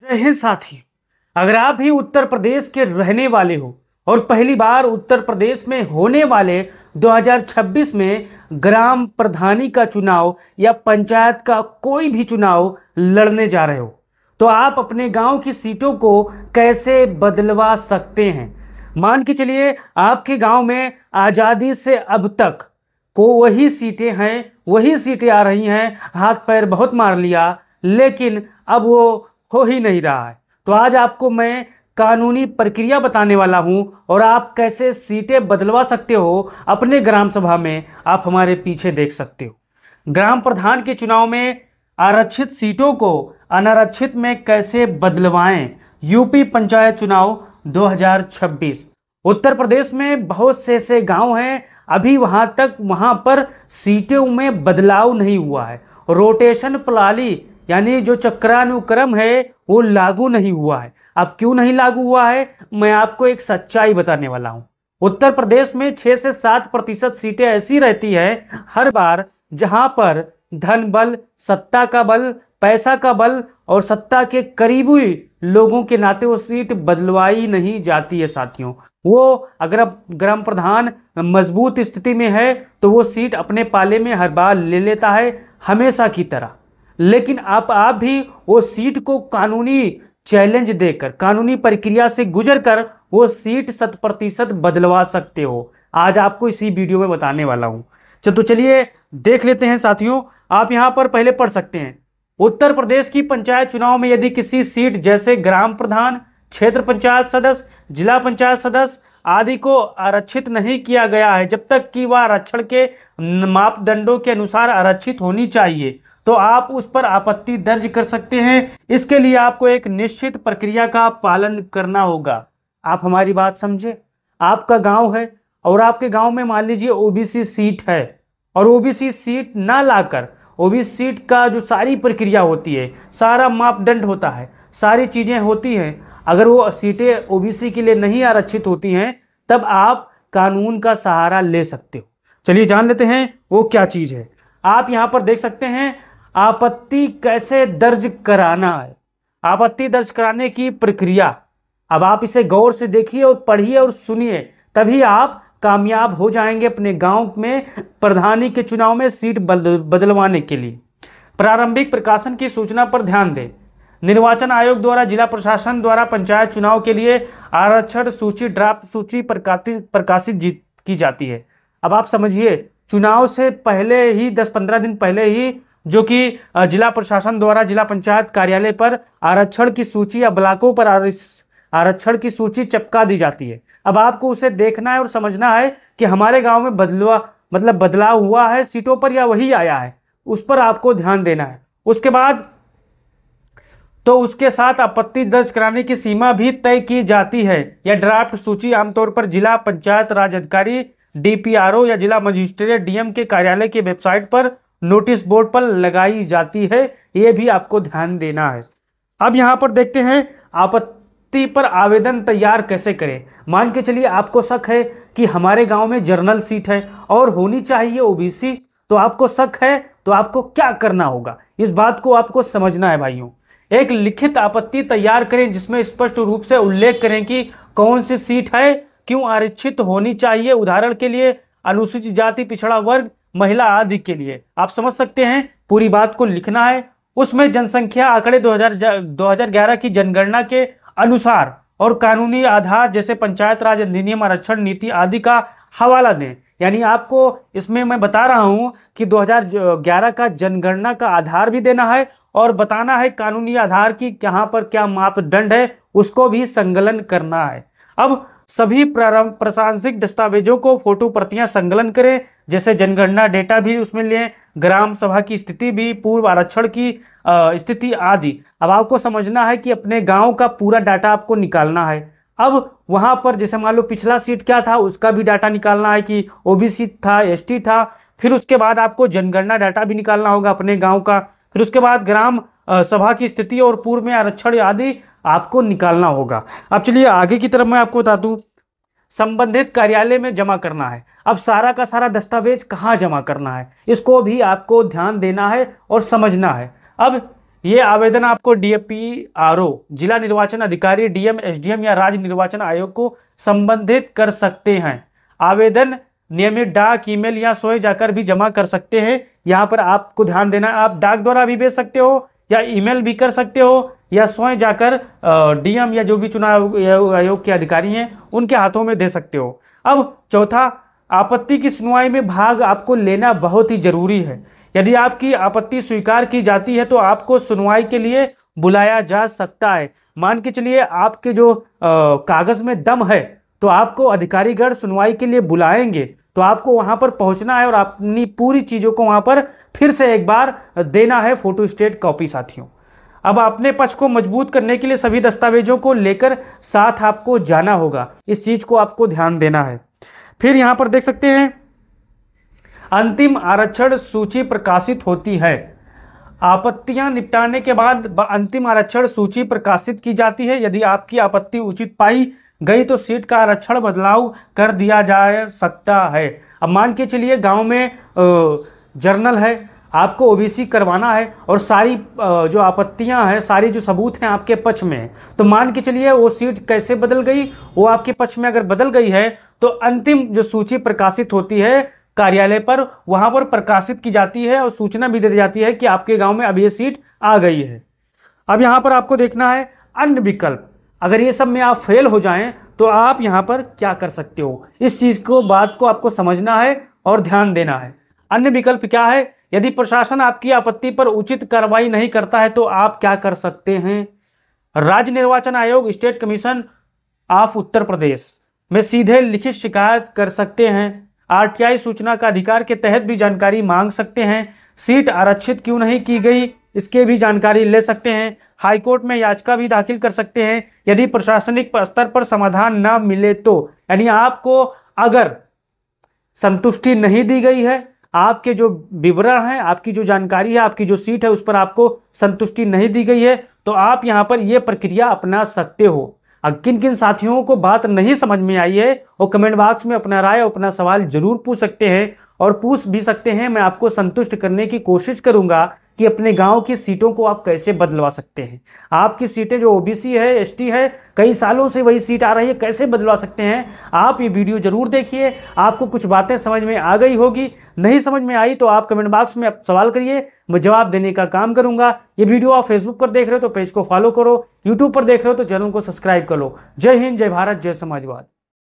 जय हिंद साथी। अगर आप भी उत्तर प्रदेश के रहने वाले हो और पहली बार उत्तर प्रदेश में होने वाले 2026 में ग्राम प्रधानी का चुनाव या पंचायत का कोई भी चुनाव लड़ने जा रहे हो, तो आप अपने गांव की सीटों को कैसे बदलवा सकते हैं। मान के चलिए आपके गांव में आज़ादी से अब तक को वही सीटें हैं, वही सीटें आ रही हैं, हाथ पैर बहुत मार लिया, लेकिन अब वो हो ही नहीं रहा है। तो आज आपको मैं कानूनी प्रक्रिया बताने वाला हूं और आप कैसे सीटें बदलवा सकते हो अपने ग्राम सभा में, आप हमारे पीछे देख सकते हो। ग्राम प्रधान के चुनाव में आरक्षित सीटों को अनारक्षित में कैसे बदलवाएं। यूपी पंचायत चुनाव 2026। उत्तर प्रदेश में बहुत से ऐसे गांव हैं, अभी वहां पर सीटों में बदलाव नहीं हुआ है। रोटेशन प्रणाली यानी जो चक्रानुक्रम है वो लागू नहीं हुआ है। अब क्यों नहीं लागू हुआ है, मैं आपको एक सच्चाई बताने वाला हूं। उत्तर प्रदेश में 6 से 7% सीटें ऐसी रहती है हर बार, जहां पर धन बल, सत्ता का बल, पैसा का बल और सत्ता के करीबी लोगों के नाते वो सीट बदलवाई नहीं जाती है साथियों। वो अगर ग्राम प्रधान मजबूत स्थिति में है तो वो सीट अपने पाले में हर बार ले लेता है, हमेशा की तरह। लेकिन आप भी वो सीट को कानूनी चैलेंज देकर, कानूनी प्रक्रिया से गुजरकर वो सीट 100% बदलवा सकते हो। आज आपको इसी वीडियो में बताने वाला हूं। तो चलिए देख लेते हैं साथियों। आप यहां पर पहले पढ़ सकते हैं, उत्तर प्रदेश की पंचायत चुनाव में यदि किसी सीट जैसे ग्राम प्रधान, क्षेत्र पंचायत सदस्य, जिला पंचायत सदस्य आदि को आरक्षित नहीं किया गया है, जब तक कि वह आरक्षण के मापदंडों के अनुसार आरक्षित होनी चाहिए, तो आप उस पर आपत्ति दर्ज कर सकते हैं। इसके लिए आपको एक निश्चित प्रक्रिया का पालन करना होगा। आप हमारी बात समझे। आपका गांव है और आपके गांव में मान लीजिए ओबीसी सीट है और ओबीसी सीट ना लाकर, ओबीसी सीट का जो सारी प्रक्रिया होती है, सारा मापदंड होता है, सारी चीजें होती हैं, अगर वो सीटें ओबीसी के लिए नहीं आरक्षित होती हैं, तब आप कानून का सहारा ले सकते हो। चलिए जान लेते हैं वो क्या चीज है। आप यहां पर देख सकते हैं आपत्ति कैसे दर्ज कराना है, आपत्ति दर्ज कराने की प्रक्रिया। अब आप इसे गौर से देखिए और पढ़िए और सुनिए, तभी आप कामयाब हो जाएंगे अपने गांव में प्रधानी के चुनाव में सीट बदलवाने के लिए। प्रारंभिक प्रकाशन की सूचना पर ध्यान दें। निर्वाचन आयोग द्वारा जिला प्रशासन द्वारा पंचायत चुनाव के लिए आरक्षण सूची ड्राफ्ट सूची प्रकाशित की जाती है। अब आप समझिए, चुनाव से पहले ही 10-15 दिन पहले ही जो कि जिला प्रशासन द्वारा जिला पंचायत कार्यालय पर आरक्षण की सूची या ब्लॉकों पर आरक्षण की सूची चिपका दी जाती है। अब आपको उसे देखना है और समझना है कि हमारे गांव में बदलाव हुआ है सीटों पर या वही आया है, उस पर आपको ध्यान देना है। उसके बाद तो उसके साथ आपत्ति दर्ज कराने की सीमा भी तय की जाती है। यह ड्राफ्ट सूची आमतौर पर जिला पंचायत राज अधिकारी, डीपीआरओ या जिला मजिस्ट्रेट डीएम के कार्यालय की वेबसाइट पर नोटिस बोर्ड पर लगाई जाती है। यह भी आपको ध्यान देना है। अब यहां पर देखते हैं आपत्ति पर आवेदन तैयार कैसे करें। मान के चलिए आपको शक है कि हमारे गांव में जनरल सीट है और होनी चाहिए ओबीसी, तो आपको शक है तो आपको क्या करना होगा, इस बात को आपको समझना है भाइयों। एक लिखित आपत्ति तैयार करें जिसमें स्पष्ट रूप से उल्लेख करें कि कौन सी सीट है, क्यों आरक्षित होनी चाहिए, उदाहरण के लिए अनुसूचित जाति, पिछड़ा वर्ग, महिला आदि के लिए। आप समझ सकते हैं, पूरी बात को लिखना है। उसमें जनसंख्या आंकड़े 2011 की जनगणना के अनुसार और कानूनी आधार जैसे पंचायत राज अधिनियम, आरक्षण नीति आदि का हवाला दें। यानी आपको इसमें मैं बता रहा हूं कि 2011 का जनगणना का आधार भी देना है और बताना है कानूनी आधार की कहां पर क्या मापदंड है, उसको भी संकलन करना है। अब सभी प्रासंगिक दस्तावेजों को फोटो प्रतियां संकलन करें, जैसे जनगणना डेटा भी उसमें लें, ग्राम सभा की स्थिति भी, पूर्व आरक्षण की स्थिति आदि। अब आपको समझना है कि अपने गांव का पूरा डाटा आपको निकालना है। अब वहां पर जैसे मान लो पिछला सीट क्या था, उसका भी डाटा निकालना है कि ओबीसी था, एसटी था। फिर उसके बाद आपको जनगणना डाटा भी निकालना होगा अपने गाँव का। फिर उसके बाद ग्राम सभा की स्थिति और पूर्व में आरक्षण आदि आपको निकालना होगा। अब चलिए आगे की तरफ मैं आपको बता दूं, संबंधित कार्यालय में जमा करना है। अब सारा का सारा दस्तावेज कहाँ जमा करना है, इसको भी आपको ध्यान देना है और समझना है। अब ये आवेदन आपको DPRO, जिला निर्वाचन अधिकारी, DM, SDM या राज्य निर्वाचन आयोग को संबंधित कर सकते हैं। आवेदन नियमित डाक, ईमेल या स्वयं जाकर भी जमा कर सकते हैं। यहाँ पर आपको ध्यान देना, आप डाक द्वारा भी भेज सकते हो या ईमेल भी कर सकते हो या स्वयं जाकर DM या जो भी चुनाव आयोग के अधिकारी हैं उनके हाथों में दे सकते हो। अब चौथा, आपत्ति की सुनवाई में भाग आपको लेना बहुत ही जरूरी है। यदि आपकी आपत्ति स्वीकार की जाती है तो आपको सुनवाई के लिए बुलाया जा सकता है। मान के चलिए आपके जो कागज में दम है तो आपको अधिकारीगण सुनवाई के लिए बुलाएंगे, तो आपको वहां पर पहुंचना है और अपनी पूरी चीजों को वहां पर फिर से एक बार देना है फोटोस्टेट कॉपी साथियों। अब अपने पक्ष को मजबूत करने के लिए सभी दस्तावेजों को लेकर साथ आपको जाना होगा, इस चीज को आपको ध्यान देना है। फिर यहां पर देख सकते हैं अंतिम आरक्षण सूची प्रकाशित होती है। आपत्तियां निपटाने के बाद अंतिम आरक्षण सूची प्रकाशित की जाती है। यदि आपकी आपत्ति उचित पाई गई तो सीट का आरक्षण बदलाव कर दिया जा सकता है। अब मान के चलिए गांव में जर्नल है, आपको OBC करवाना है और सारी जो आपत्तियां हैं, सारी जो सबूत हैं आपके पक्ष में, तो मान के चलिए वो सीट कैसे बदल गई, वो आपके पक्ष में अगर बदल गई है तो अंतिम जो सूची प्रकाशित होती है कार्यालय पर, वहां पर प्रकाशित की जाती है और सूचना भी दी जाती है कि आपके गांव में अब ये सीट आ गई है। अब यहां पर आपको देखना है अन्य विकल्प। अगर ये सब में आप फेल हो जाएं तो आप यहां पर क्या कर सकते हो, इस चीज को बात को आपको समझना है और ध्यान देना है। अन्य विकल्प क्या है? यदि प्रशासन आपकी आपत्ति पर उचित कार्रवाई नहीं करता है तो आप क्या कर सकते हैं? राज्य निर्वाचन आयोग, state commission of Uttar Pradesh में सीधे लिखित शिकायत कर सकते हैं। RTI सूचना का अधिकार के तहत भी जानकारी मांग सकते हैं। सीट आरक्षित क्यों नहीं की गई इसके भी जानकारी ले सकते हैं। हाईकोर्ट में याचिका भी दाखिल कर सकते हैं यदि प्रशासनिक स्तर पर समाधान ना मिले तो। यानी आपको अगर संतुष्टि नहीं दी गई है, आपके जो विवरण है, आपकी जो जानकारी है, आपकी जो सीट है उस पर आपको संतुष्टि नहीं दी गई है तो आप यहाँ पर यह प्रक्रिया अपना सकते हो। किन किन साथियों को बात नहीं समझ में आई है वो कमेंट बॉक्स में अपना राय, अपना सवाल जरूर पूछ सकते हैं और पूछ भी सकते हैं। मैं आपको संतुष्ट करने की कोशिश करूंगा कि अपने गांव की सीटों को आप कैसे बदलवा सकते हैं। आपकी सीटें जो OBC है, ST है, कई सालों से वही सीट आ रही है, कैसे बदलवा सकते हैं। आप ये वीडियो जरूर देखिए, आपको कुछ बातें समझ में आ गई होगी। नहीं समझ में आई तो आप कमेंट बॉक्स में सवाल करिए, मैं जवाब देने का काम करूंगा। ये वीडियो आप फेसबुक पर देख रहे हो तो पेज को फॉलो करो, यूट्यूब पर देख रहे हो तो चैनल को सब्सक्राइब कर लो। जय हिंद, जय भारत, जय समाजवाद।